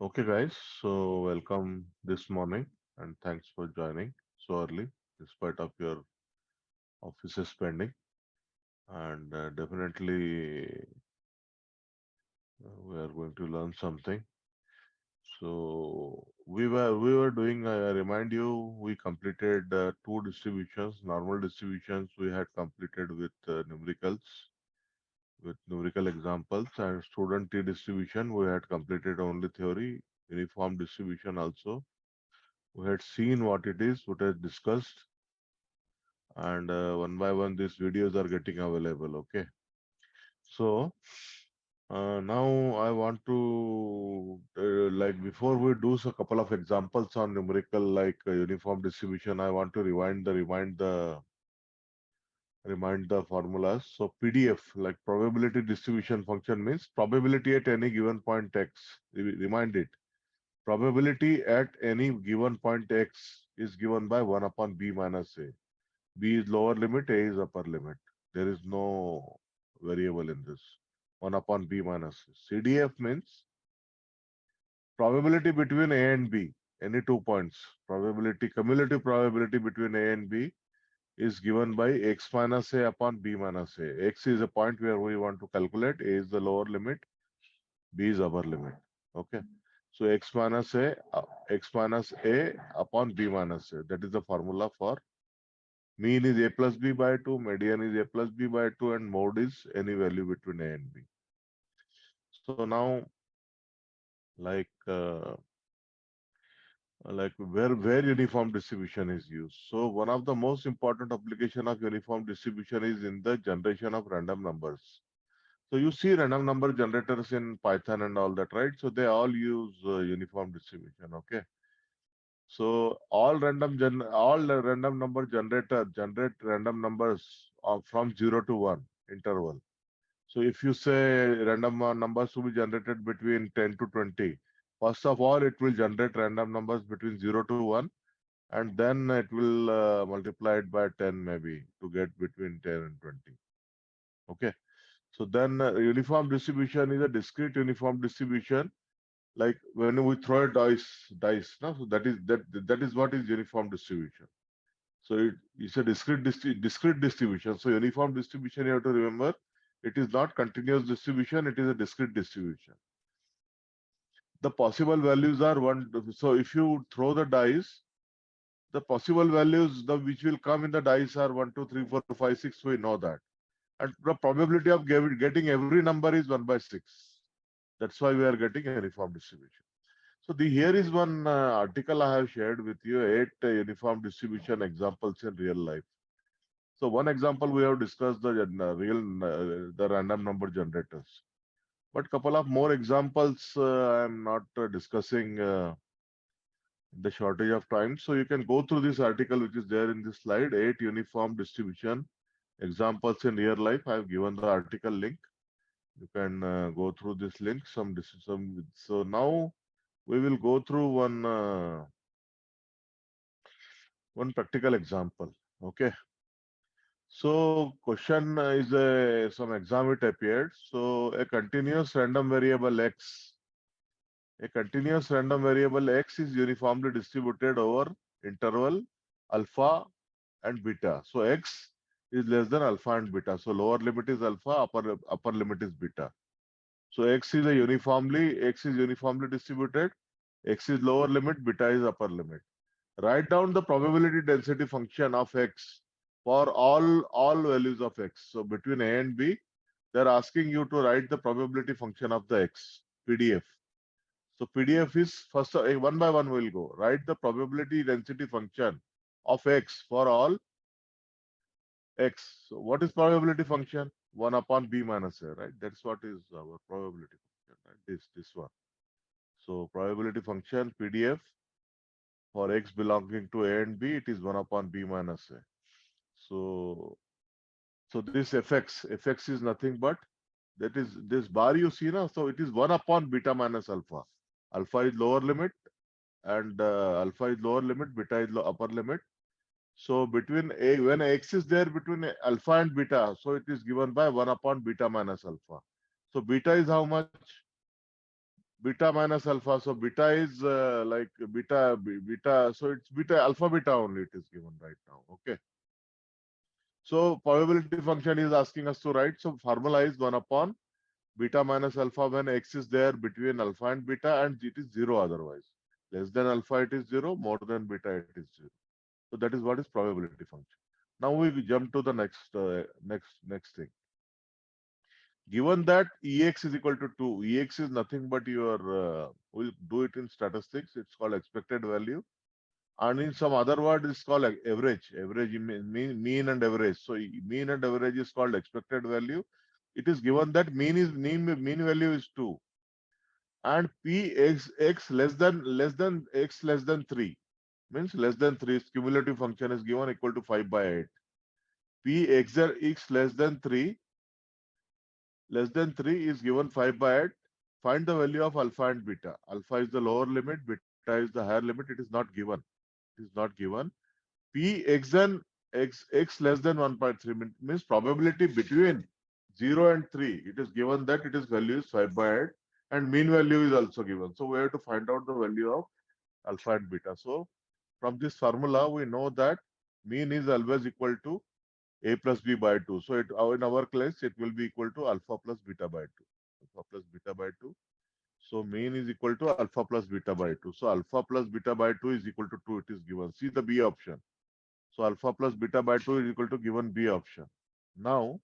Okay, guys. So welcome this morning, and thanks for joining so early, despite of your offices spending. And definitely, we are going to learn something. So we were doing. I remind you, we completed two distributions. Normal distributions we had completed with numerical examples, and student T distribution we had completed only theory. Uniform distribution also we had seen what it is, what is discussed, and one by one these videos are getting available. Okay, so now I want to like before we do a couple of examples on numerical like uniform distribution, I want to remind the formulas. So PDF like probability distribution function means probability at any given point x. Remind it. Probability at any given point x is given by 1 upon b minus a. B is lower limit, A is upper limit. There is no variable in this. 1 upon B minus C. CDF means probability between A and B, any 2 points. Probability, cumulative probability between A and B is given by x minus A upon B minus A. X is a point where we want to calculate. A is the lower limit, B is upper limit. Okay. So x minus A upon B minus A. That is the formula for mean is a plus b by 2, median is a plus b by 2, and mode is any value between a and b. So now, like where uniform distribution is used. So one of the most important application of uniform distribution is in the generation of random numbers. So you see random number generators in Python and all that, right? So they all use uniform distribution. Okay. So all the random number generator generate random numbers from 0 to 1 interval. So if you say random numbers to be generated between 10 to 20, first of all, it will generate random numbers between 0 to 1, and then it will multiply it by 10 maybe to get between 10 and 20. Okay. So then uniform distribution is a discrete uniform distribution. Like when we throw a dice, no? So that is what is uniform distribution. So it's a discrete distribution. So uniform distribution, you have to remember, it is not continuous distribution, it is a discrete distribution. The possible values are one. So if you throw the dice, the possible values which will come in the dice are 1, 2, 3, 4, 5, 6. We know that. And the probability of getting every number is 1 by 6. That's why we are getting a uniform distribution. So here is one article I have shared with you, 8 uniform distribution examples in real life. So one example we have discussed the random number generators, but couple of more examples I am not discussing the shortage of time. So you can go through this article which is there in this slide, 8 uniform distribution examples in real life. I have given the article link. You can go through this link. So now we will go through one practical example. Okay. So question is some exam it appeared. So a continuous random variable x is uniformly distributed over interval alpha and beta. So x is less than alpha and beta. So lower limit is alpha, upper limit is beta. So x is uniformly distributed. X is lower limit, beta is upper limit. Write down the probability density function of x for all values of x. So between a and b, they're asking you to write the probability function of the x, PDF. So PDF is first, one by one we'll go. Write the probability density function of x for all x. So what is probability function? 1 upon b minus a, right? That's what is our probability function, right? This one. So probability function PDF for x belonging to a and b, it is 1 upon b minus a. So this fx is nothing but that is this bar you see now. So it is 1 upon beta minus alpha. Alpha is lower limit and beta is upper limit. So between a when x is there between alpha and beta, so it is given by 1 upon beta minus alpha. So beta is how much? beta minus alpha. So beta is like beta. So it's beta alpha beta only. It is given right now. Okay. So probability function is asking us to write. So formula is 1 upon beta minus alpha when x is there between alpha and beta, and it is 0 otherwise. Less than alpha it is 0, more than beta it is 0. So that is what is probability function. Now we jump to the next thing. Given that Ex is equal to 2, Ex is nothing but your, we'll do it in statistics, it's called expected value. And in some other word, it's called average. Average mean and average. So mean and average is called expected value. It is given that mean value is 2. And P x less than 3 means less than 3 cumulative function is given equal to 5 by 8. P x less than 3 is given 5 by 8. Find the value of alpha and beta. Alpha is the lower limit, beta is the higher limit. It is not given. It is not given. P x less than 1.3 means probability between 0 and 3. It is given that it is value is 5 by 8 and mean value is also given. So we have to find out the value of alpha and beta. So from this formula, we know that mean is always equal to a plus b by 2. So in our case, it will be equal to alpha plus beta by 2. Alpha plus beta by 2. So mean is equal to alpha plus beta by 2. So alpha plus beta by 2 is equal to 2. It is given. See the B option. So alpha plus beta by 2 is equal to given B option. Now,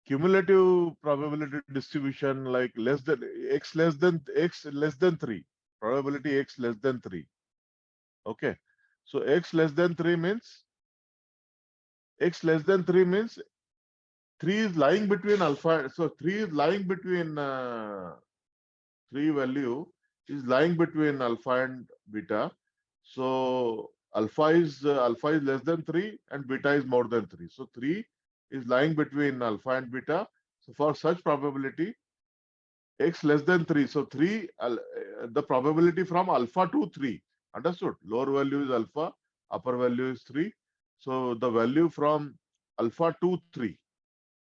cumulative probability distribution like x less than 3. Probability x less than 3. Okay. So x less than 3 means 3 is lying between alpha. So 3 is lying between 3 value is lying between alpha and beta. So alpha is less than 3 and beta is more than 3. So 3 is lying between alpha and beta. So for such probability, x less than 3. So the probability from alpha to 3. Understood? Lower value is alpha, upper value is 3. So the value from alpha to 3,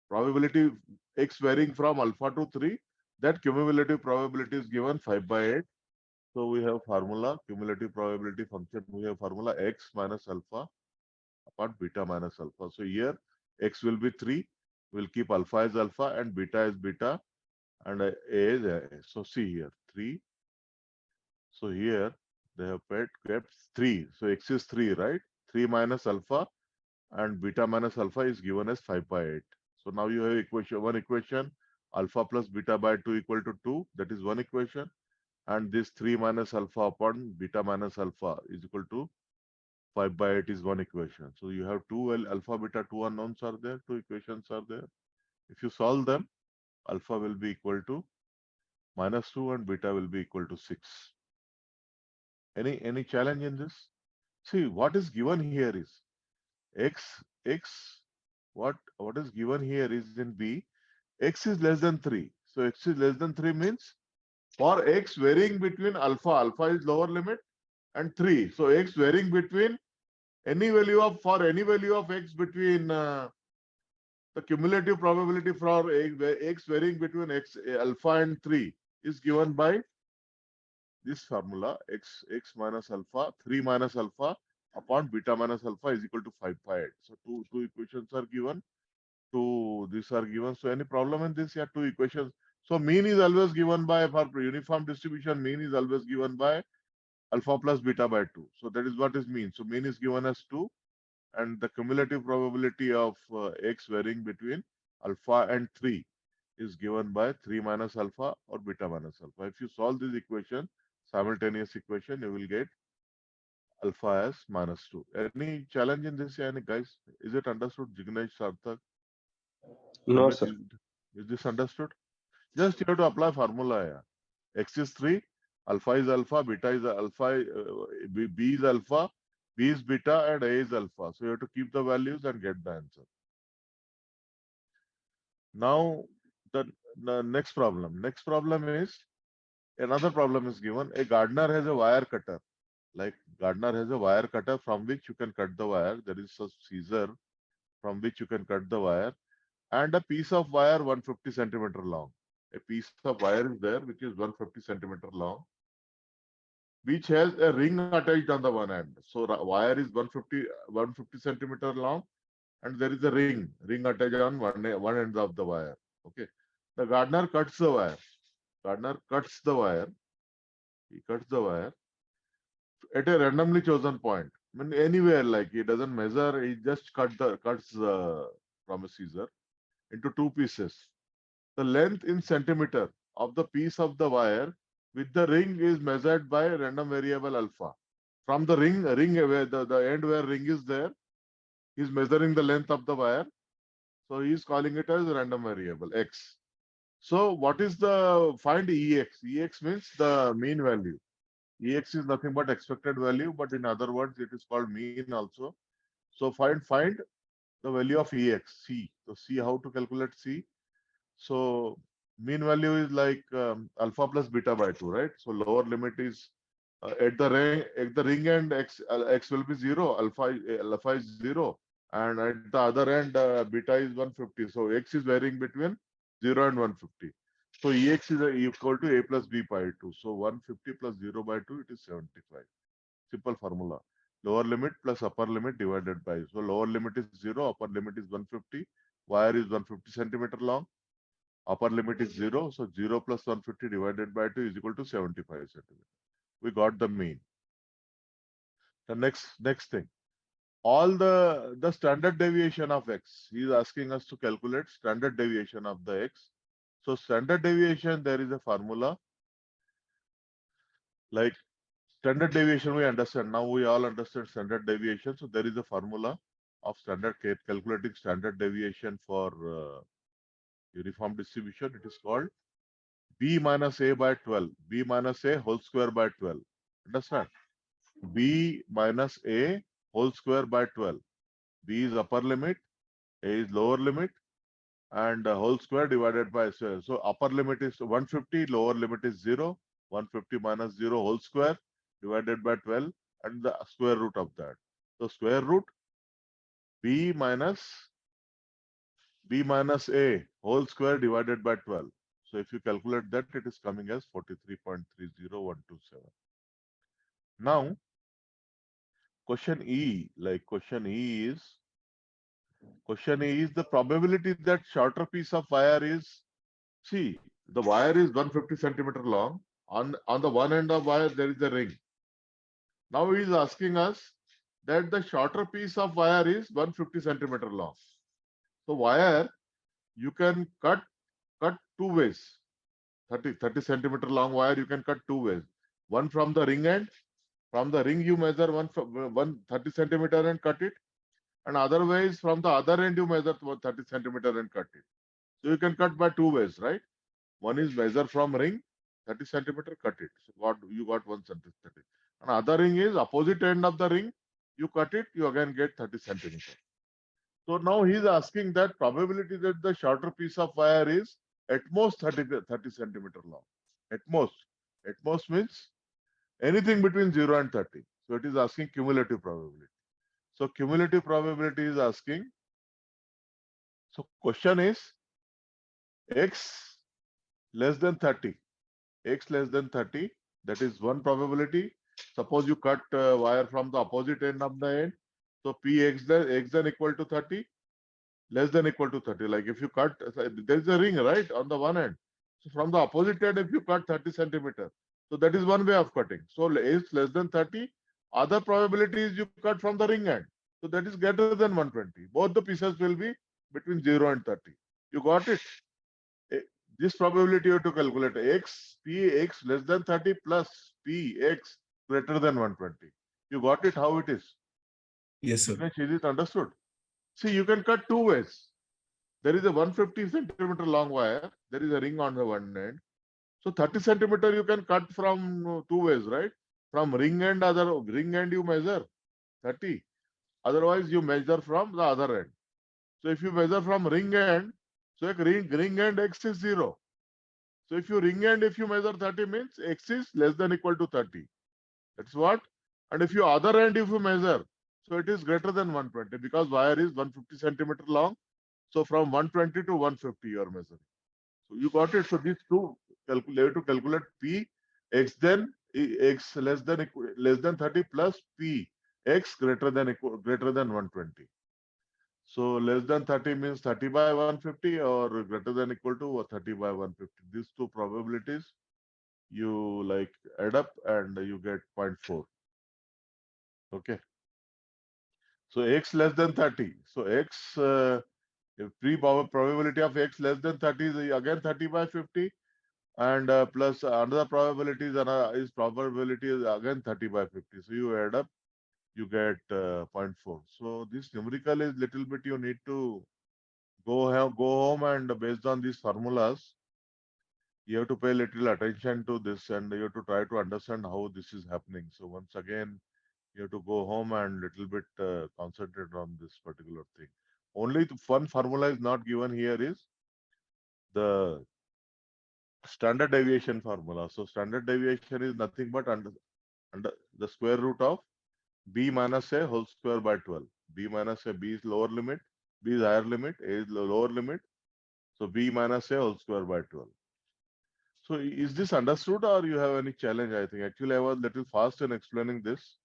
probability x varying from alpha to 3, that cumulative probability is given 5 by 8. So we have formula, cumulative probability function, we have formula x minus alpha upon beta minus alpha. So here x will be 3, we'll keep alpha as alpha and beta as beta and a is a. So see here 3. So here they have kept 3. So x is 3, right? 3 minus alpha and beta minus alpha is given as 5 by 8. So now you have one equation, alpha plus beta by 2 equal to 2. That is one equation. And this 3 minus alpha upon beta minus alpha is equal to 5 by 8 is one equation. So you have alpha, beta, two unknowns are there, two equations are there. If you solve them, alpha will be equal to -2 and beta will be equal to 6. Any challenge in this? See, what is given here is x what is given here is in B, x is less than 3. So x is less than 3 means for x varying between alpha is lower limit and 3. So x varying between for any value of x between the cumulative probability for x varying between alpha and 3 is given by this formula x minus alpha 3 minus alpha upon beta minus alpha is equal to 5 by 8. So two equations are given. These are given. So any problem in this? Yeah, two equations. So mean is always given by, for uniform distribution, mean is always given by alpha plus beta by 2. So that is what is mean. So mean is given as 2 and the cumulative probability of x varying between alpha and 3 is given by 3 minus alpha or beta minus alpha. If you solve this equation, simultaneous equation, you will get alpha as -2. Any challenge in this, any guys? Is it understood, Jignesh, Sarthak, No, Amit? sir. Is this understood? Just you have to apply formula. Yeah. X is 3, alpha is alpha, beta is alpha, B is alpha, B is beta, and A is alpha. So you have to keep the values and get the answer. Now, the next problem. Next problem is, another problem is given. A gardener has a wire cutter. Like gardener has a wire cutter from which you can cut the wire. There is a scissor from which you can cut the wire and a piece of wire 150 centimeter long. A piece of wire is there which is 150 centimeter long, which has a ring attached on the one end. So wire is 150 centimeter long, and there is a ring attached on one end of the wire. Okay. The gardener cuts the wire. Gardener cuts the wire. He cuts the wire at a randomly chosen point. I mean, anywhere, like he doesn't measure, he just cuts from a scissor into two pieces. The length in centimeter of the piece of the wire with the ring is measured by random variable alpha. From the ring where the end where ring is there, he's measuring the length of the wire. So he's calling it as random variable x. So what is the find ex? Ex means the mean value. Ex is nothing but expected value, but in other words, it is called mean also. So find the value of ex, c. So see how to calculate c. So mean value is like alpha plus beta by 2, right? So lower limit is at the ring end x will be 0, alpha is 0, and at the other end beta is 150. So x is varying between 0 and 150. So ex is equal to a plus b by 2. So 150 plus 0 by 2, it is 75. Simple formula. Lower limit plus upper limit divided by. So lower limit is 0, upper limit is 150. Wire is 150 centimeter long. Upper limit is 0. So 0 plus 150 divided by 2 is equal to 75 centimeter. We got the mean. The next thing. All the standard deviation of x. He is asking us to calculate standard deviation of the x. So standard deviation, there is a formula. Like standard deviation, we understand. Now we all understand standard deviation. So there is a formula of calculating standard deviation for uniform distribution. It is called b minus a by 12. B minus a whole square by 12. Understand? B minus a whole square by 12. B is upper limit, a is lower limit, and whole square divided by square. So upper limit is 150, lower limit is 0. 150 minus 0 whole square divided by 12, and the square root of that. So square root b minus a whole square divided by 12. So if you calculate that, it is coming as 43.30127. Now question E, question E is the probability that shorter piece of wire is, see, the wire is 150 centimeter long. On the one end of wire, there is a ring. Now he is asking us that the shorter piece of wire is 150 centimeter long. So wire, you can cut two ways. 30 centimeter long wire, you can cut two ways. One from the ring end. From the ring, you measure 30 centimeter and cut it. And other ways, from the other end, you measure 30 centimeter and cut it. So you can cut by two ways, right? One is measure from ring, 30 centimeter, cut it. So you got 1 centimeter. And other ring is opposite end of the ring, you cut it, you again get 30 centimeter. So now he is asking that probability that the shorter piece of wire is at most 30 centimeter long. At most. At most means anything between 0 and 30. So it is asking cumulative probability. So cumulative probability is asking. So question is x less than 30. X less than 30. That is one probability. Suppose you cut wire from the opposite end of the end. So x then equal to 30, less than equal to 30. Like if you cut, there is a ring, right, on the one end. So from the opposite end, if you cut 30 centimeter, so that is one way of cutting. So is less than 30. Other probability is you cut from the ring end. So that is greater than 120. Both the pieces will be between 0 and 30. You got it? This probability you have to calculate px less than 30 plus px greater than 120. You got it how it is? Yes, sir. Is it understood? See, you can cut two ways. There is a 150 centimeter long wire. There is a ring on the one end. So 30 centimeter you can cut from two ways, right? From ring end you measure 30. Otherwise you measure from the other end. So if you measure from ring end, so ring end x is 0. So if you measure 30 means x is less than equal to 30. That's what. And if you other end if you measure, so it is greater than 120 because wire is 150 centimeter long. So from 120 to 150 you are measuring. So you got it. So these two calculate to calculate P x then x less than 30 plus P x greater than 120. So less than 30 means 30 by 150 or greater than equal to 30 by 150. These two probabilities you like add up and you get 0.4. Okay. So x less than 30. So x if probability of x less than 30 is again 30 by 50 and plus another probability is probability is again 30 by 50. So you add up, you get zero point 0.4. So this numerical is little bit you need to go home and based on these formulas, you have to pay little attention to this and you have to try to understand how this is happening. So once again, you have to go home and little bit concentrate on this particular thing. Only one formula is not given here is the standard deviation formula. So standard deviation is nothing but under the square root of b minus a whole square by 12. B minus a, b is lower limit, b is higher limit, a is lower limit. So b minus a whole square by 12. So is this understood or you have any challenge? I think actually I was little fast in explaining this.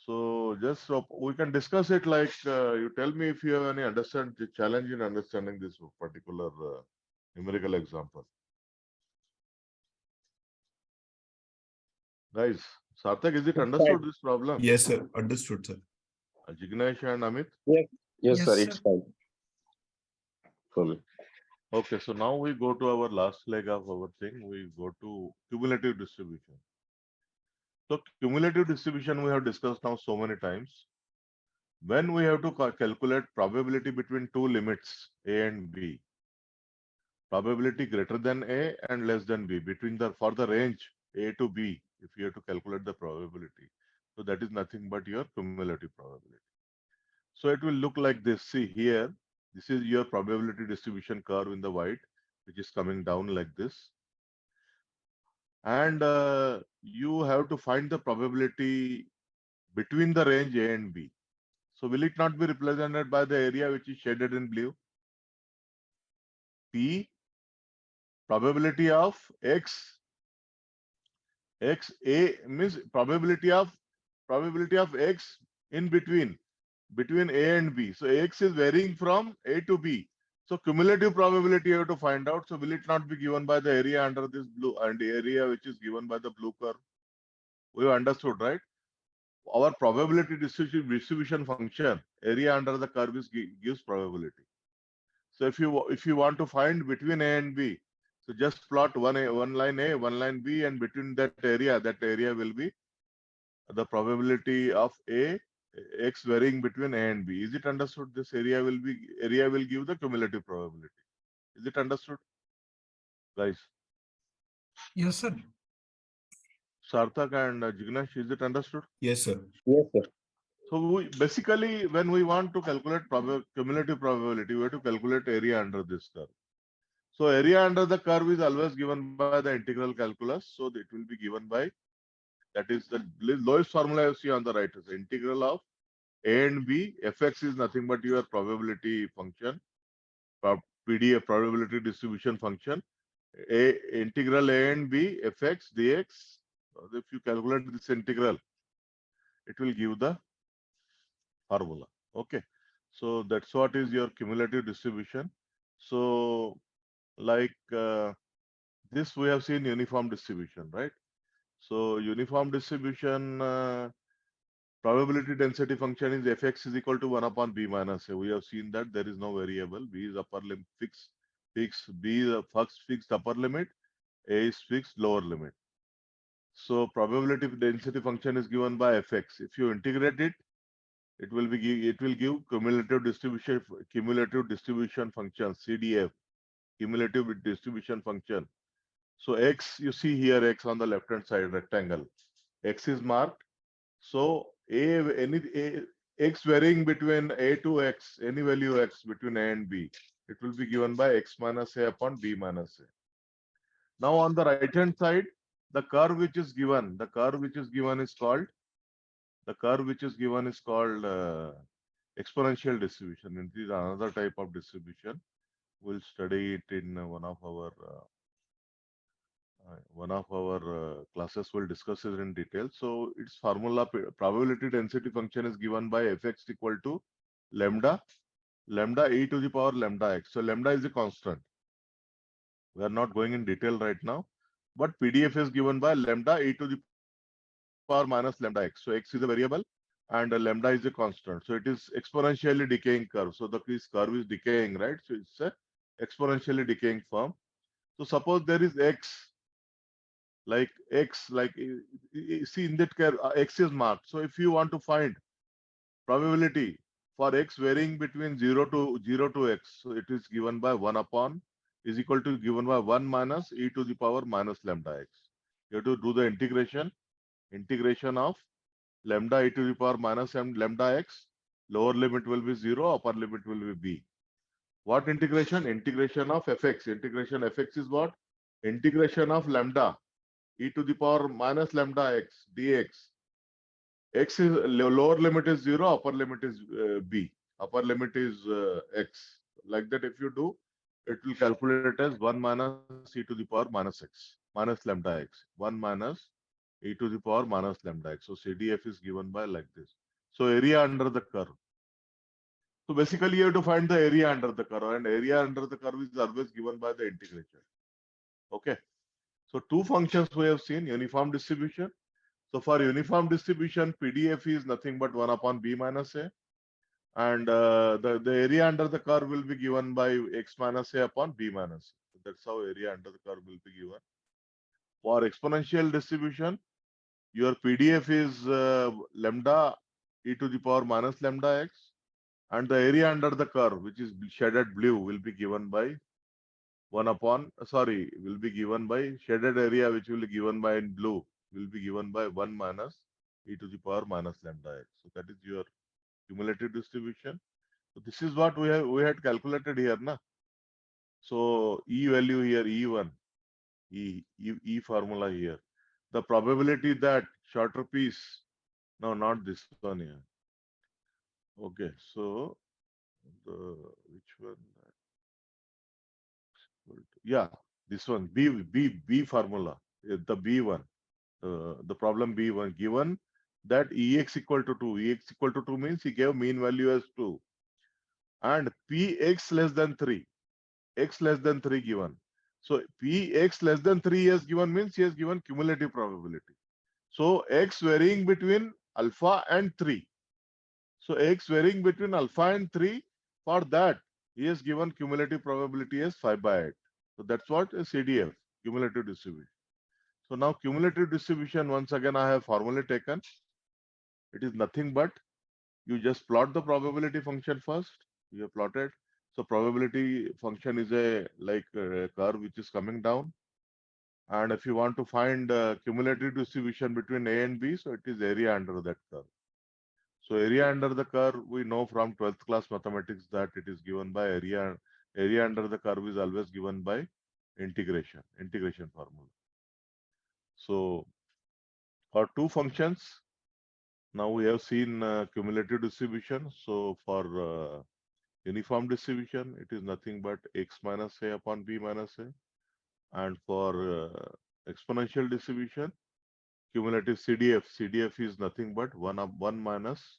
So just we can discuss it like you tell me if you have any challenge in understanding this particular numerical example. Guys, Sarthak, is it It's fine. understood this problem? Yes, sir. Understood, sir. Jignesh and Amit? Yes, yes, sir. Yes, It's fine for me. Okay, so now we go to our last leg of our thing. We go to cumulative distribution. So cumulative distribution we have discussed now so many times. When we have to calculate probability between two limits a and b, probability greater than a and less than b between for the range a to b, if you have to calculate the probability. So that is nothing but your cumulative probability. So it will look like this. See here, this is your probability distribution curve in the white, which is coming down like this. And you have to find the probability between the range A and B. So will it not be represented by the area which is shaded in blue? P, probability of x A means probability of x in between A and B. So x is varying from A to B. So cumulative probability you have to find out. So will it not be given by the area under this blue and the area which is given by the blue curve? We have understood, right? Our probability distribution function, area under the curve gives probability. So if you want to find between A and B, so just plot one line A, one line B, and between that area will be the probability of A x varying between A and B. Is it understood? This area will give the cumulative probability. Is it understood, guys? yes, sir. Sarthak and Jignesh, is it understood? Yes, sir. Yes, sir. So basically, when we want to calculate cumulative probability, we have to calculate area under this curve. So area under the curve is always given by the integral calculus. So it will be given by, that is the lowest formula you see on the right. So integral of a and b, fx is nothing but your probability function, PDF probability distribution function. Integral a and b, fx dx. If you calculate this integral, it will give the formula. Okay. So that's what is your cumulative distribution. So like this we have seen uniform distribution, right? So uniform distribution probability density function is fx is equal to 1 upon b minus a. We have seen that there is no variable. B is upper limit fixed, b is a fixed upper limit, a is fixed lower limit. So probability density function is given by fx. If you integrate it, it will give cumulative distribution function, CDF, cumulative distribution function. So x, you see here x on the left hand side rectangle, x is marked. So x varying between a to x, any value x between a and b, it will be given by x minus a upon b minus a. Now on the right hand side, the curve which is given is called exponential distribution. It is another type of distribution. We'll study it in one of our classes. Will discuss it in detail. So its formula probability density function is given by fx equal to lambda e to the power lambda x. So lambda is a constant. We are not going in detail right now, but PDF is given by lambda e to the power minus lambda x. So x is a variable and lambda is a constant. So it is exponentially decaying curve. So this curve is decaying, right? So it's a exponentially decaying form. So suppose there is x, see in that curve, x is marked. So if you want to find probability for x varying between 0 to x, so it is given by 1 upon is equal to given by 1 minus e to the power minus lambda x. You have to do the integration of lambda e to the power minus m lambda x. Lower limit will be 0, upper limit will be b. What integration? Integration of fx. Integration fx is what? Integration of lambda e to the power minus lambda x dx. X is lower limit is 0, upper limit is b. Upper limit is x. Like that, if you do, it will calculate as 1 minus e to the power minus x, minus lambda x. 1 minus e to the power minus lambda x. So CDF is given by like this. So area under the curve. So basically, you have to find the area under the curve, and area under the curve is always given by the integration. Okay. So two functions we have seen: uniform distribution. So for uniform distribution, PDF is nothing but 1 upon b minus a. And the area under the curve will be given by x minus a upon b minus a. That's how area under the curve will be given. For exponential distribution, your PDF is lambda e to the power minus lambda x. And the area under the curve, which is shaded blue, will be given by 1 upon, will be given by shaded area, which will be given by in blue, will be given by 1 minus e to the power minus lambda x. So that is your cumulative distribution. So this is what we had calculated here, na. So E value here, E1, E formula here. The probability that shorter piece, no, not this one here. Okay, so the which one? Yeah, this one, B formula, the B1, the problem B1, given that Ex equal to 2. Ex equal to 2 means he gave mean value as 2 and Px less than 3. X less than 3 given. So Px less than 3 is given means he has given cumulative probability. So x varying between alpha and 3. So x varying between alpha and 3, for that he has given cumulative probability as 5 by 8. So that's what a CDF, cumulative distribution. So now cumulative distribution, once again I have formally taken. It is nothing but you just plot the probability function first. You have plotted. So probability function is a curve which is coming down. And if you want to find cumulative distribution between A and B, so it is area under that curve. So area under the curve, we know from 12th class mathematics that it is given by area. Area under the curve is always given by integration formula. So for two functions, now we have seen cumulative distribution. So for uniform distribution, it is nothing but x minus a upon b minus a. And for exponential distribution, cumulative CDF is nothing but 1 minus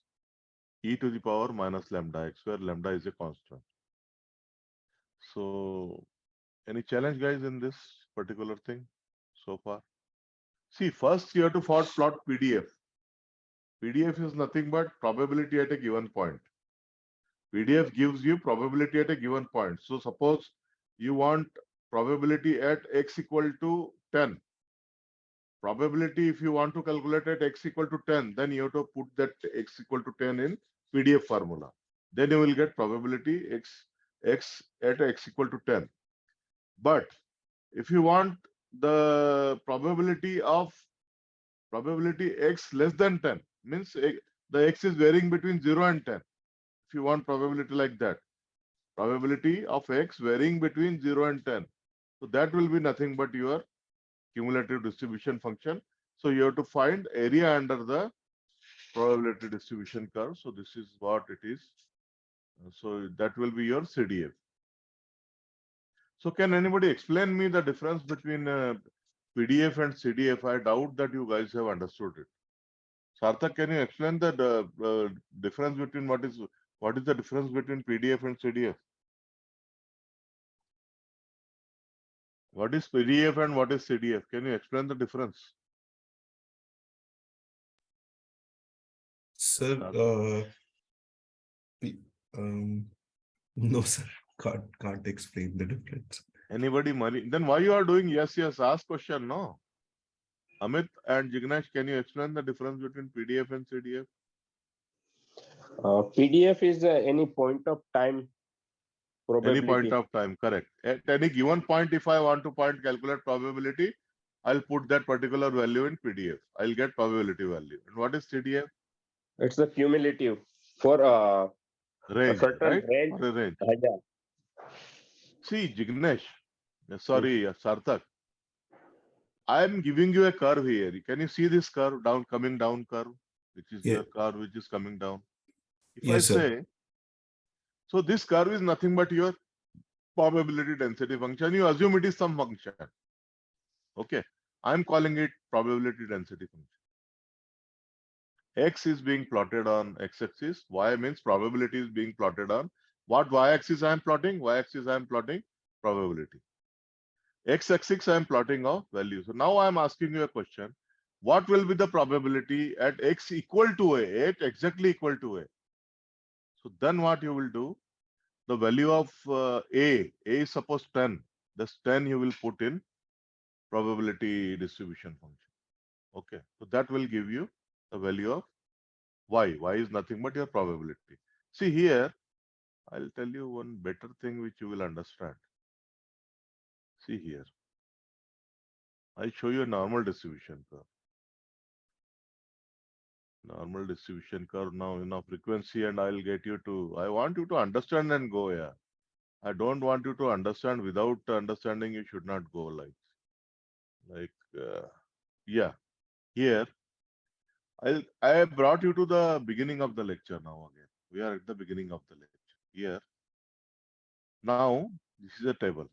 e to the power minus lambda x, where lambda is a constant. So any challenge, guys, in this particular thing so far? See, first you have to plot PDF. PDF is nothing but probability at a given point. PDF gives you probability at a given point. So suppose you want probability at x equal to 10. Probability, if you want to calculate at x equal to 10, then you have to put that x equal to 10 in PDF formula. Then you will get probability x at x equal to 10. But if you want the probability x less than 10, means the x is varying between 0 and 10. If you want probability like that, probability of x varying between 0 and 10. So that will be nothing but your cumulative distribution function. So you have to find area under the probability distribution curve. So this is what it is. So that will be your CDF. So can anybody explain me the difference between PDF and CDF? I doubt that you guys have understood it. Sarthak, can you explain the difference between what is the difference between PDF and CDF? What is PDF and what is CDF? Can you explain the difference? Sir, no, sir, can't explain the difference. Anybody money? Then why you are doing yes, ask question, no? Amit and Jignesh, can you explain the difference between PDF and CDF? PDF is any point of time probability. Any point of time, correct. At any given point, if I want to calculate probability, I'll put that particular value in PDF. I'll get probability value. And what is CDF? It's the cumulative for a Range, certain right? range. For a range. Yeah. See, Jignesh, sorry, Sarthak, I am giving you a curve here. Can you see this curve coming down curve, which is Yeah. your curve which is coming down? If Yes, I sir. say, so this curve is nothing but your probability density function. You assume it is some function. Okay, I'm calling it probability density function. X is being plotted on x-axis. Y means probability is being plotted on what y-axis I am plotting? Y-axis I am plotting probability. X-axis I am plotting of value. So now I am asking you a question. What will be the probability at x equal to a, at exactly equal to a? So then what you will do? The value of a is suppose 10. This 10 you will put in probability distribution function. Okay, so that will give you the value of y. Y is nothing but your probability. See here, I'll tell you one better thing which you will understand. See here, I'll show you a normal distribution curve. Normal distribution curve now in a frequency, and I'll get you to, I want you to understand and go. Yeah, I don't want you to understand. Without understanding, you should not go yeah. Here, I brought you to the beginning of the lecture now again. We are at the beginning of the lecture. Here, now this is a table.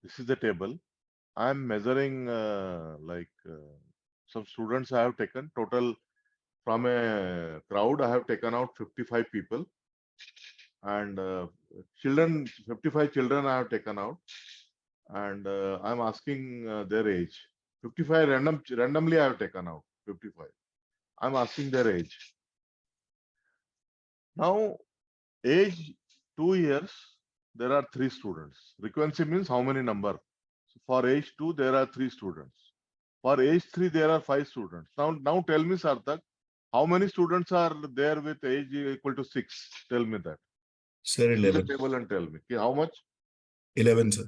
This is the table. I am measuring some students I have taken total from a crowd. I have taken out 55 people, and children, 55 children I have taken out, and I'm asking their age. 55 randomly I have taken out 55. I'm asking their age. Now, age 2 years, there are 3 students. Frequency means how many number. So for age 2, there are 3 students. For age 3, there are 5 students. Now tell me, Sarthak, how many students are there with age equal to 6? Tell me that. Sir, See the 11. table and tell me. Okay, how much? 11, sir.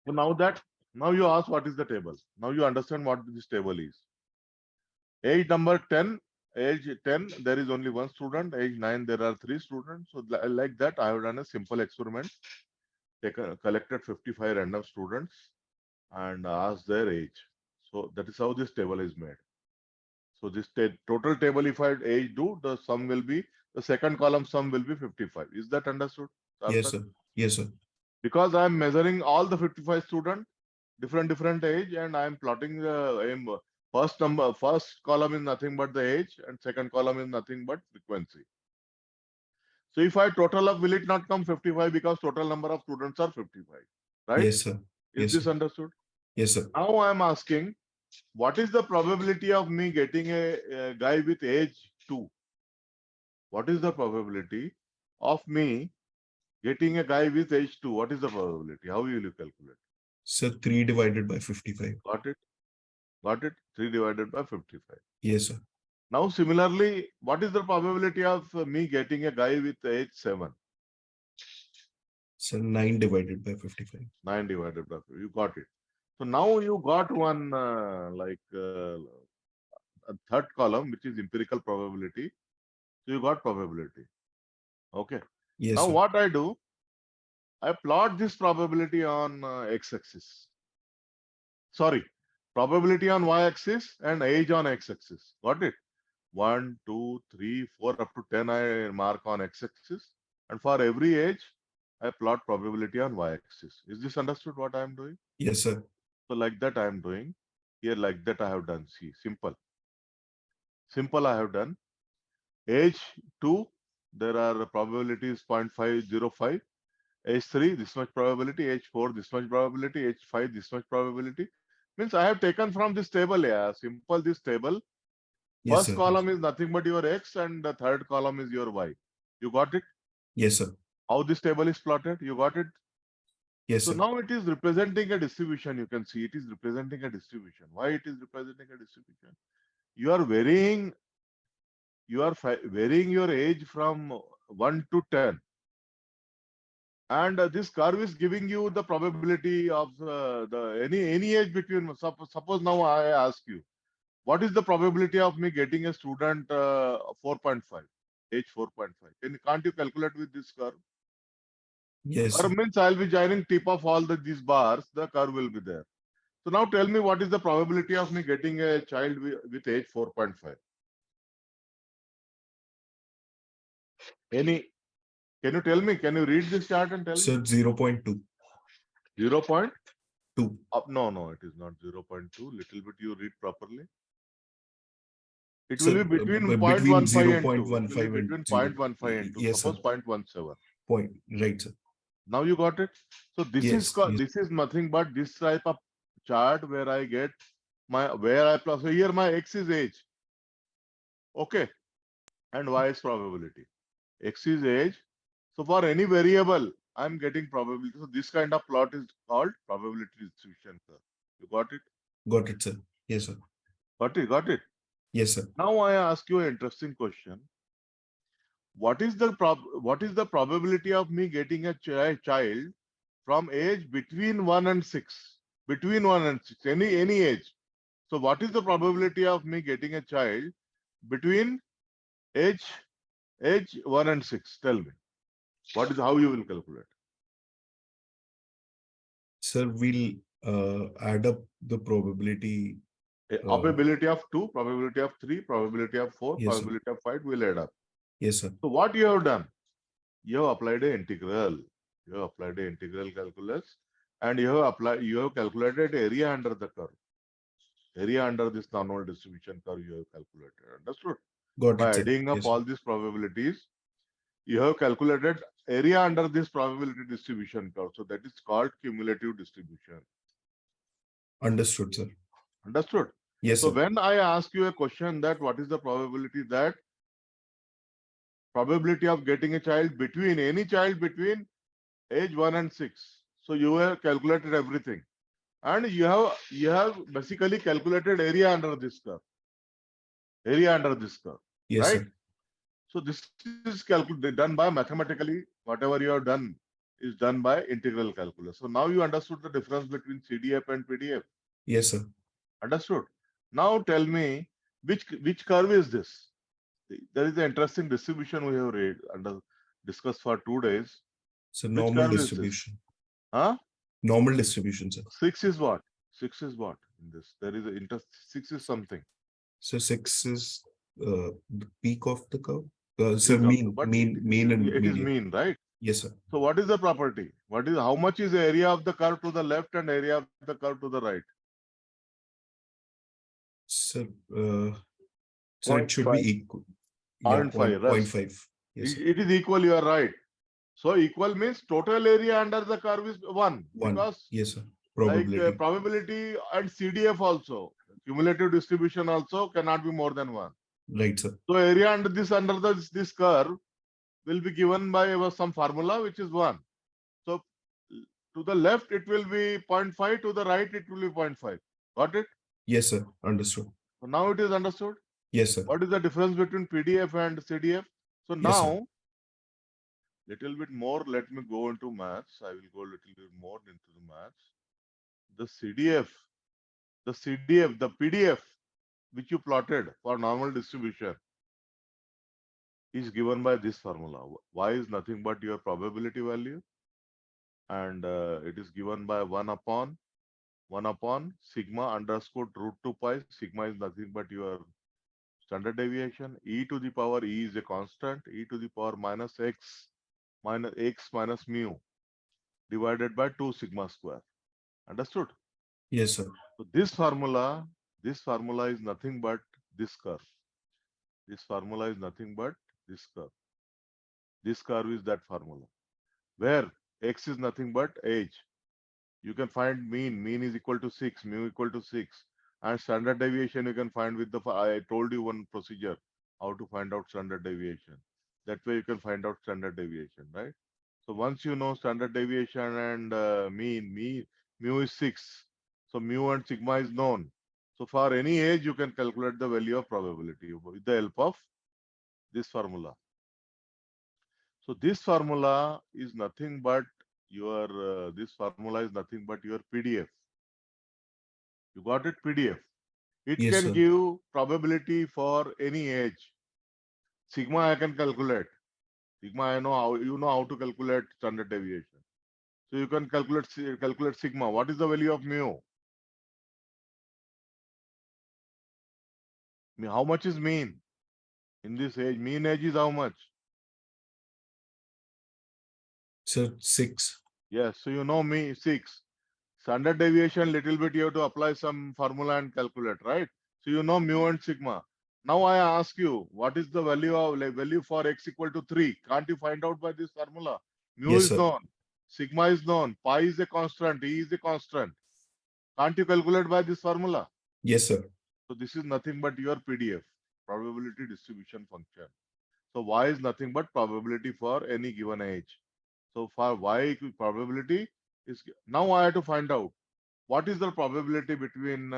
So now you ask what is the table. Now you understand what this table is. Age number 10, age 10, there is only 1 student. Age 9, there are 3 students. So like that, I have done a simple experiment. Collected 55 random students and asked their age. So that is how this table is made. So this total table, if I age do, the sum will be, the second column sum will be 55. Is that understood? Yes, sir. Yes, sir. Because I am measuring all the 55 students, different age, and I am plotting the first column is nothing but the age, and second column is nothing but frequency. So if I total up, will it not come 55 because total number of students are 55, right? Yes, sir. Is Yes, this sir. understood? Yes, sir. Now I am asking, what is the probability of me getting a guy with age 2? What is the probability of me getting a guy with age 2? What is the probability? How will you calculate? Sir, 3 divided by 55. Got it? Got it? 3 divided by 55. Yes, sir. Now, similarly, what is the probability of me getting a guy with age 7? Sir, 9 divided by 55. 9 divided by 5. You got it. So now you got one a third column, which is empirical probability. So you got probability. Okay. Yes, Now sir. what I do, I plot this probability on x-axis. Sorry, probability on y-axis and age on x-axis. Got it? 1, 2, 3, 4, up to 10 I mark on x-axis. And for every age, I plot probability on y-axis. Is this understood what I am doing? Yes, sir. So like that I am doing. Here like that I have done. See, simple. Simple I have done. Age 2, there are probabilities 0.505. Age 3, this much probability. Age 4, this much probability. Age 5, this much probability. Means I have taken from this table. Yeah, simple this table. Yes, First sir. column is nothing but your x and the third column is your y. You got it? Yes, sir. How this table is plotted? You got it? Yes, So sir. now it is representing a distribution. You can see it is representing a distribution. Why it is representing a distribution? You are varying your age from 1 to 10. And this curve is giving you the probability of the any age between. Suppose now I ask you, what is the probability of me getting a student 4.5, age 4.5? Can't you calculate with this curve? Yes, sir. Curve means I'll be joining tip of all these bars, the curve will be there. So now tell me what is the probability of me getting a child with age 4.5? Any, can you tell me, can you read this chart and tell me? Sir, 0.2. 0. No, it is not 0.2. Little bit you read properly. It will Sir, be between between 0.15 and 2. It will 0.15 be and between 0. 0.15 and 2. Yes, sir. Suppose 0.17. Point. Right, sir. Now you got it. So this is Yes. called, Yes. this is nothing but this type of chart where I get so here my x is age. Okay. And y is probability. X is age. So for any variable, I'm getting probability. So this kind of plot is called probability distribution curve. You got it? Got it, sir. Yes, sir. Got it. Yes, sir. Now I ask you an interesting question. What is the probability of me getting a child from age between 1 and 6? Between 1 and 6, any age. So what is the probability of me getting a child between age 1 and 6? Tell me. What is how you will calculate? Sir, we'll add up the probability. Probability of 2, probability of 3, probability of 4, Yes, sir. probability of 5 will add up. Yes, sir. So what you have done? You have applied an integral. You have applied an integral calculus, and you have calculated area under the curve. Area under this normal distribution curve you have calculated. Understood? Got By it, sir. adding up Yes, all sir. these probabilities, you have calculated area under this probability distribution curve. So that is called cumulative distribution. Understood, sir. Understood? Yes, So sir. when I ask you a question that what is the probability of getting a child between any child between age 1 and 6. So you have calculated everything. And you have basically calculated area under this curve. Area under this curve. Yes, Right? sir. So this is done by mathematically. Whatever you have done is done by integral calculus. So now you understood the difference between CDF and PDF. Yes, sir. Understood? Now tell me which curve is this? There is an interesting distribution we have discussed for 2 days. So Which normal curve is this? distribution. Huh? Normal distribution, sir. 6 is what? 6 is what in this? There is a 6 is something. So 6 is the peak of the curve. So Peak of mean, but mean, mean, and it is median. mean, right? Yes, sir. So what is the property? How much is the area of the curve to the left and area of the curve to the right? So, so it should 0.5. be equal. Yeah, 0.5, 0.5. Yes, sir. It is equal, you are right. So equal means total area under the curve is 1 1. because Yes, sir. like Probability. probability and CDF also, cumulative distribution also cannot be more than 1. Right, sir. So area under this curve will be given by some formula which is 1. So to the left it will be 0.5, to the right it will be 0.5. Got it? Yes, sir. Understood. So now it is understood. Yes, sir. What is the difference between PDF and CDF? So Yes, sir. now little bit more, let me go into maths. I will go a little bit more into the maths. The PDF which you plotted for normal distribution is given by this formula. Y is nothing but your probability value, and it is given by 1 upon sigma underscore root 2 pi. Sigma is nothing but your standard deviation. E to the power E is a constant. E to the power minus x minus mu divided by 2 sigma square. Understood? Yes, sir. So this formula is nothing but this curve. This formula is nothing but this curve. This curve is that formula where x is nothing but age. You can find mean. Mean is equal to 6, mu equal to 6. And standard deviation you can find with the, I told you one procedure, how to find out standard deviation. That way you can find out standard deviation, right? So once you know standard deviation and mean, mu is 6. So mu and sigma is known. So for any age, you can calculate the value of probability with the help of this formula. So this formula is nothing but your PDF. You got it, PDF. It Yes, can sir. give probability for any age. Sigma I can calculate. Sigma I know how, you know how to calculate standard deviation. So you can calculate sigma. What is the value of mu? How much is mean in this age? Mean age is how much? Sir, 6. Yes, so you know me 6. Standard deviation, little bit you have to apply some formula and calculate, right? So you know mu and sigma. Now I ask you, what is the value of value for x equal to 3? Can't you find out by this formula? Mu Yes, is sir. known, sigma is known, pi is a constant, e is a constant. Can't you calculate by this formula? Yes, sir. So this is nothing but your PDF, probability distribution function. So y is nothing but probability for any given age. So for y probability is, now I have to find out what is the probability between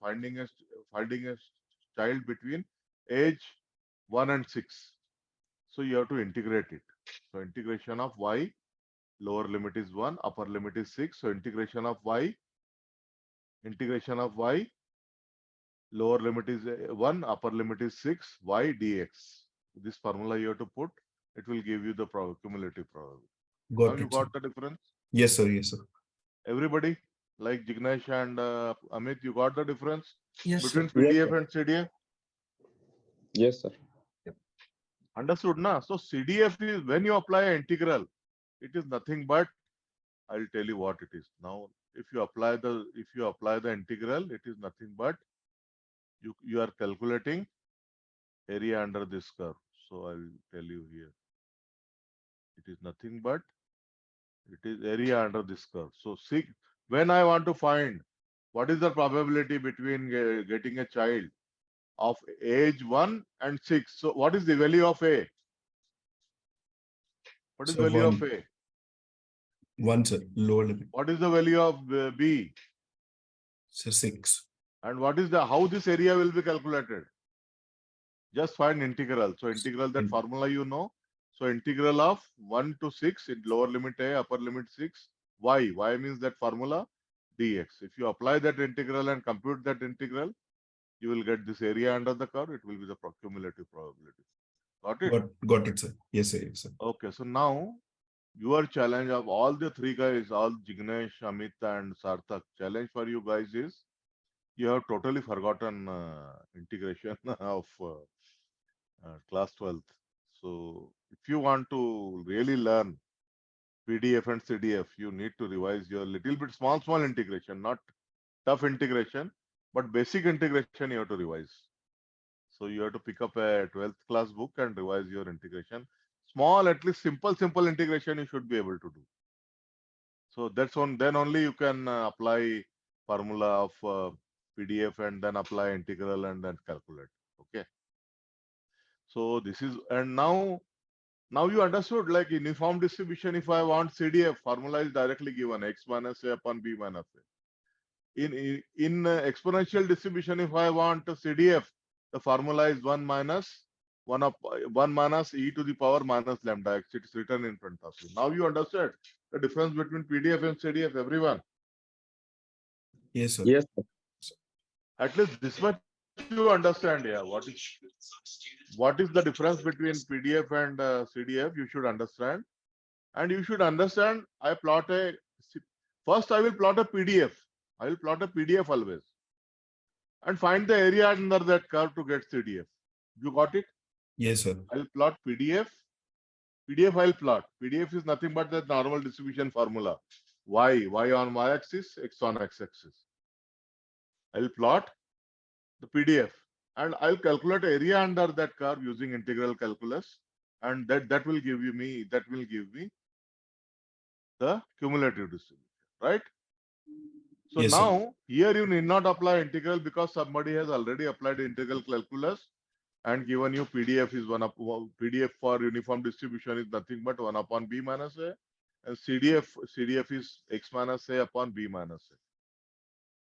finding a child between age 1 and 6. So you have to integrate it. So integration of y, lower limit is 1, upper limit is 6. So integration of y, lower limit is 1, upper limit is 6, y dx. This formula you have to put, it will give you the cumulative probability. Now Got you it, sir. got the difference? Yes, sir. Yes, sir. Everybody, like Jignesh and Amit, you got the difference Yes, between sir. Yes, PDF sir. and CDF? Yes, sir. Understood, na? So CDF is when you apply an integral, it is nothing but, I'll tell you what it is. Now, if you apply the integral, it is nothing but you are calculating area under this curve. So I'll tell you here. It is nothing but it is area under this curve. So when I want to find what is the probability between getting a child of age 1 and 6. So what is the value of A? What is So the value of 1, A? 1, sir. Lower limit. What is the value of B? So 6. And what is how this area will be calculated? Just find integral. So integral, that formula you know. So integral of 1 to 6 in lower limit A, upper limit 6, y. Y means that formula dx. If you apply that integral and compute that integral, you will get this area under the curve. It will be the cumulative probability. Got it? Got it, sir. Yes, sir. Yes, sir. Okay. So now your challenge of all the three guys, all Jignesh, Amit and Sarthak, challenge for you guys is you have totally forgotten integration of class 12th. So if you want to really learn PDF and CDF, you need to revise your little bit small integration, not tough integration, but basic integration you have to revise. So you have to pick up a 12th class book and revise your integration. Small, at least simple integration you should be able to do. So that's then only you can apply formula of PDF and then apply integral and then calculate. Okay. So this is, and now you understood, like uniform distribution. If I want CDF, formula is directly given, x minus a upon b minus a. In exponential distribution, if I want CDF, the formula is 1 minus e to the power minus lambda x. It's written in front of you. Now you understand the difference between PDF and CDF, everyone. Yes, sir. Yes, sir. At least this much you understand. Yeah, what is the difference between PDF and CDF? You should understand, and you should understand. First I will plot a PDF. I will plot a PDF always, and find the area under that curve to get CDF. You got it? Yes, sir. I will plot PDF PDF I'll plot. PDF is nothing but the normal distribution formula. Y on y-axis, X on x-axis. I'll plot the PDF and I'll calculate area under that curve using integral calculus, and that will give me the cumulative distribution, right? So Yes, sir. now here you need not apply integral because somebody has already applied integral calculus and given you PDF is PDF for uniform distribution is nothing but 1 upon B minus A, and CDF is X minus A upon B minus A.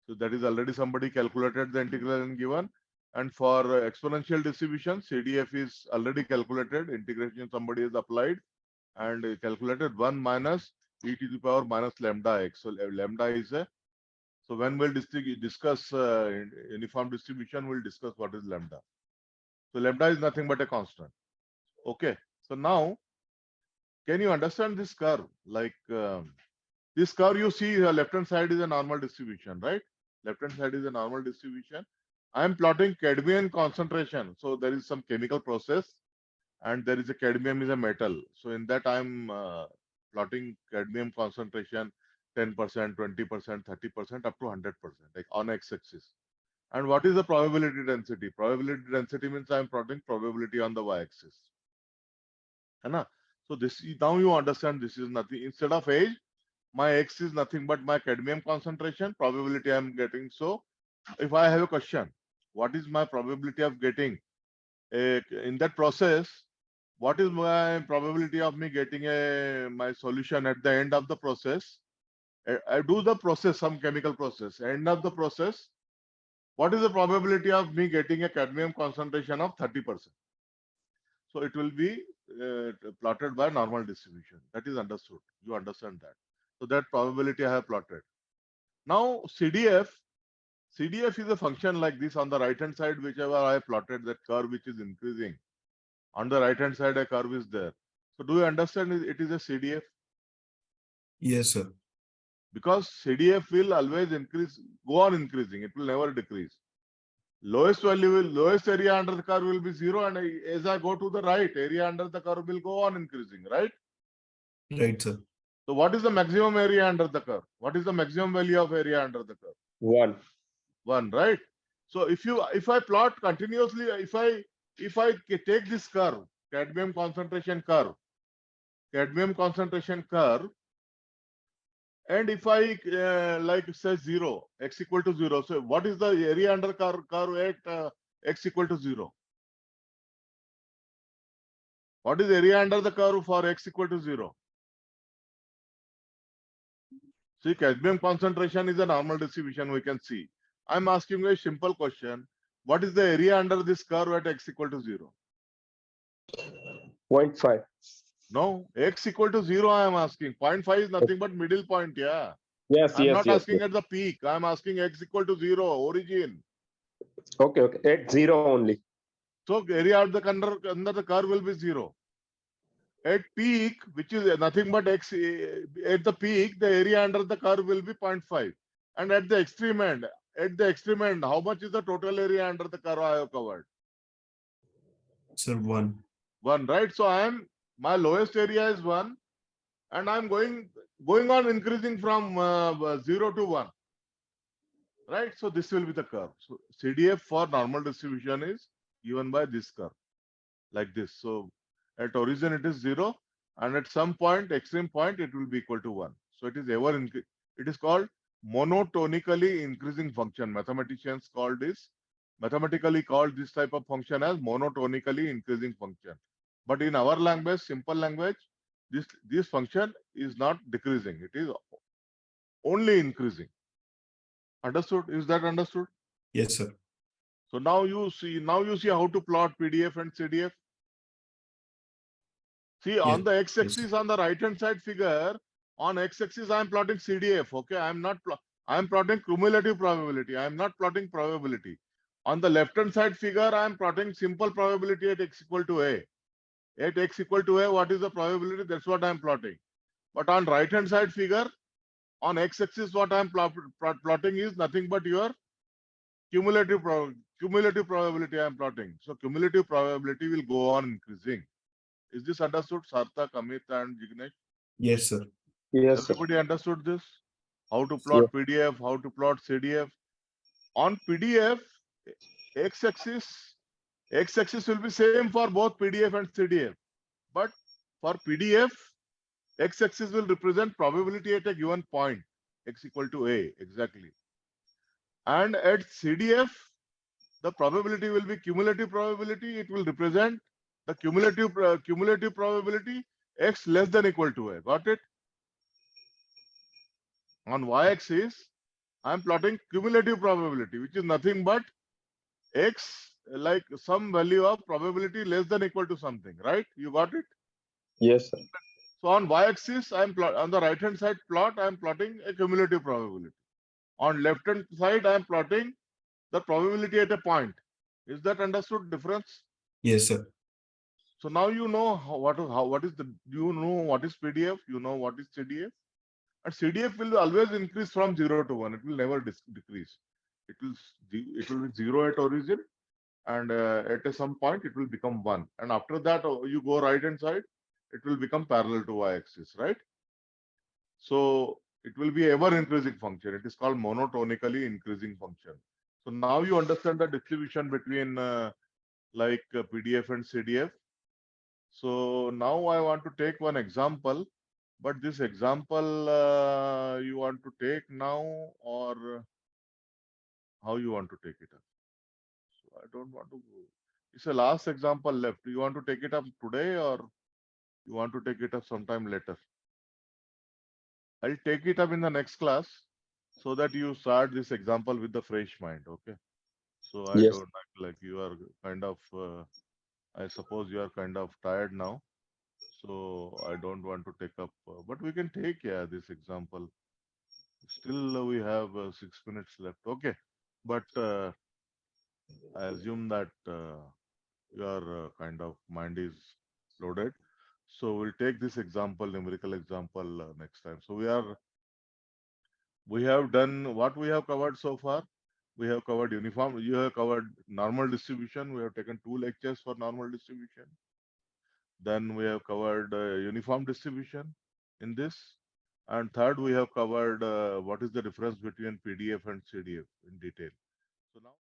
So that is already somebody calculated the integral and given. And for exponential distribution, CDF is already calculated. Integration somebody has applied and calculated 1 minus e to the power minus lambda x. So lambda is a. So when we'll discuss uniform distribution, we'll discuss what is lambda. So lambda is nothing but a constant. Okay. So now, can you understand this curve? Like this curve, you see the left hand side is a normal distribution, right? Left hand side is a normal distribution. I am plotting cadmium concentration. So there is some chemical process and there is a cadmium is a metal. So in that I am plotting cadmium concentration 10%, 20%, 30% up to 100%, like on x-axis. And what is the probability density? Probability density means I am plotting probability on the y-axis. So this now you understand this is nothing. Instead of age, my x is nothing but my cadmium concentration, probability I am getting. So if I have a question, what is my probability of getting in that process? What is my probability of me getting my solution at the end of the process? I do the process, some chemical process. End of the process, what is the probability of me getting a cadmium concentration of 30%? So it will be plotted by normal distribution. That is understood. You understand that. So that probability I have plotted. Now CDF is a function like this on the right hand side, whichever I plotted that curve which is increasing. On the right hand side, a curve is there. So do you understand it is a CDF? Yes, sir. Because CDF will always increase, go on increasing. It will never decrease. Lowest area under the curve will be 0, and as I go to the right, area under the curve will go on increasing, right? Right, sir. So what is the maximum area under the curve? What is the maximum value of area under the curve? 1. 1, right? So if I plot continuously, if I take this curve, cadmium concentration curve, and if I like say 0, x equal to 0, so what is the area under curve at x equal to 0? What is area under the curve for x equal to 0? See, cadmium concentration is a normal distribution, we can see. I'm asking you a simple question. What is the area under this curve at x equal to 0? 0.5. No, x equal to 0 I am asking. 0.5 is nothing but middle point, yeah. Yes, I'm yes, not yes, asking yes. at the peak. I'm asking x equal to 0, origin. Okay, okay. At 0 only. So area under the curve will be 0. At peak, which is nothing but x, at the peak, the area under the curve will be 0.5. And at the extreme end, how much is the total area under the curve I have covered? Sir, 1. 1, right? So my lowest area is 1, and I'm going on increasing from 0 to 1. Right? So this will be the curve. So CDF for normal distribution is given by this curve, like this. So at origin it is 0, and at some point, extreme point, it will be equal to 1. So it is it is called monotonically increasing function. Mathematicians mathematically called this type of function as monotonically increasing function. But in our language, simple language, this function is not decreasing. It is only increasing. Understood? Is that understood? Yes, sir. So now you see how to plot PDF and CDF. See, on the x-axis on the right hand side figure, on x-axis I am plotting CDF. Okay, I am plotting cumulative probability. I am not plotting probability. On the left hand side figure, I am plotting simple probability at x equal to a. At x equal to a, what is the probability? That's what I am plotting. But on right hand side figure, on x-axis, what I am plotting is nothing but your cumulative probability I am plotting. So cumulative probability will go on increasing. Is this understood, Sarthak, Amit, and Jignesh? Yes, sir. Yes, sir. Everybody understood this? How to Yeah. plot PDF, how to plot CDF. On PDF, x-axis will be same for both PDF and CDF. But for PDF, x-axis will represent probability at a given point, x equal to A, exactly. And at CDF, the probability will be cumulative probability. It will represent the cumulative probability x less than equal to A. Got it? On y-axis, I am plotting cumulative probability, which is nothing but x like some value of probability less than equal to something, right? You got it? Yes, sir. So on y-axis, on the right-hand side plot, I am plotting a cumulative probability. On left-hand side, I am plotting the probability at a point. Is that understood difference? Yes, sir. So now you know what is the, you know what is PDF, you know what is CDF, and CDF will always increase from 0 to 1. It will never decrease. It will be 0 at origin, and at some point it will become 1. And after that, you go right hand side, it will become parallel to y-axis, right? So it will be ever increasing function. It is called monotonically increasing function. So now you understand the distribution between PDF and CDF. So now I want to take one example, but this example you want to take now, or how you want to take it up? So I don't want to go. It's a last example left. You want to take it up today, or you want to take it up sometime later? I'll take it up in the next class so that you start this example with the fresh mind. Okay. So I Yes. don't like you are kind of, I suppose you are kind of tired now. So I don't want to take up, but we can take, yeah, this example. Still, we have 6 minutes left. Okay. But I assume that your kind of mind is loaded. So we'll take this example, numerical example next time. So we have done what we have covered so far. We have covered uniform. You have covered normal distribution. We have taken 2 lectures for normal distribution. Then we have covered uniform distribution in this. And third, we have covered what is the difference between PDF and CDF in detail. So now.